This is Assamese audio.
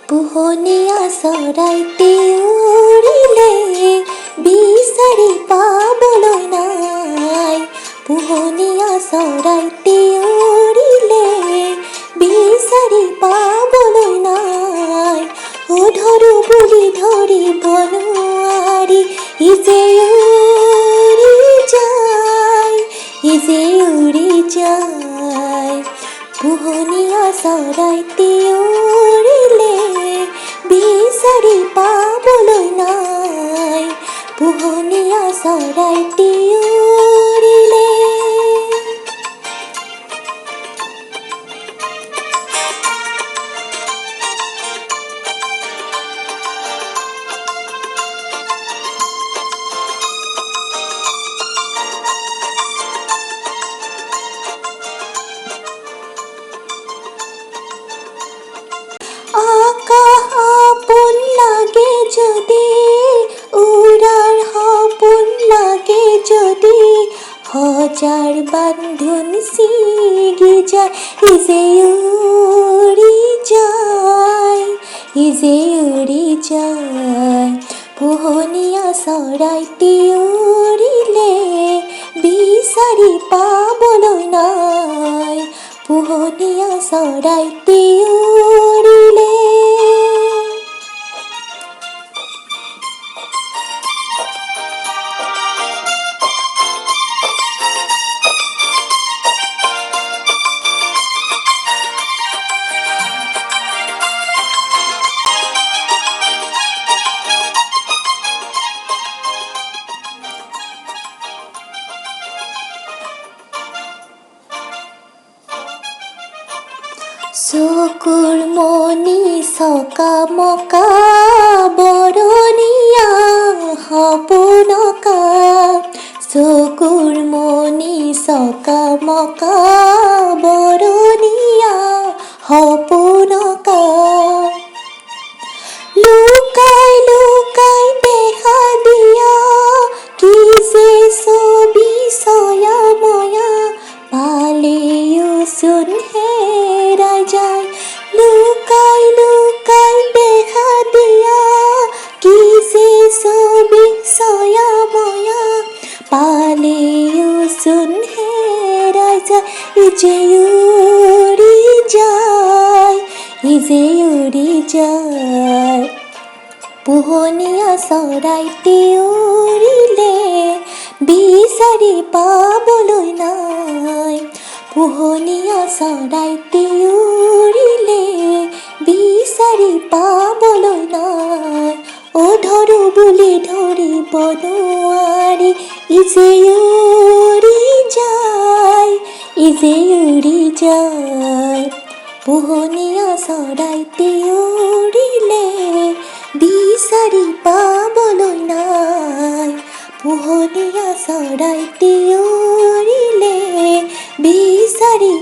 পোহনীয়া চৰাইটি উৰিলে বিচাৰি পাবলৈ নাই। পোহনীয়া চৰাইটি উৰিলে বিচাৰি পাবলৈ নাই। ধৰো বুলি ধৰিব নোৱাৰি ইজে উৰি যায়, ইজে উৰি যায়। পোহনীয়া চৰাইটি উৰিলে বিচাৰি পাবলৈ নাই। পোহনীয়া চৰাইটি উৰিলে। আকাশ আপোন লাগে যদি, উৰাৰ সপোন লাগে যদি, হাজাৰ বান্ধোন ছিগি যায় ইজে উৰি যায়, ইজে উৰি যায়। পোহনীয়া চৰাইটি উৰিলে বিচাৰি পাবলৈ নাই। পোহনীয়া চৰাইটি উৰিলে। চকুৰ মণি চকামকা বৰণীয়া সপোনকা। চকুৰ মণি চকামকা বৰণীয়া সপোনকা। লুকাই লুকাই দেখা দিয়া কি যে ছবি ছয়াময়া, পালেও চোন হেৰাই যায়। লুকাই লুকাই দেখা দিয়া কি যে ছবি ছয়াময়া, পালেও চোন হেৰাই যায়। ইজে উৰি যায়, ইজে উৰি যায়। পোহনীয়া চৰাইটি উৰিলে বিচাৰি পাবলৈ নাই। পোহনীয়া চৰাইটি উৰিলে বিচাৰি পাবলৈ নাই। ধৰো বুলি ধৰিব নোৱাৰি ইজে উৰি যায়, ইজে উৰি যায়। পোহনীয়া চৰাইটি উৰিলে বিচাৰি পাবলৈ নাই। পোহনীয়া চৰাইটি উৰিলে বিচাৰি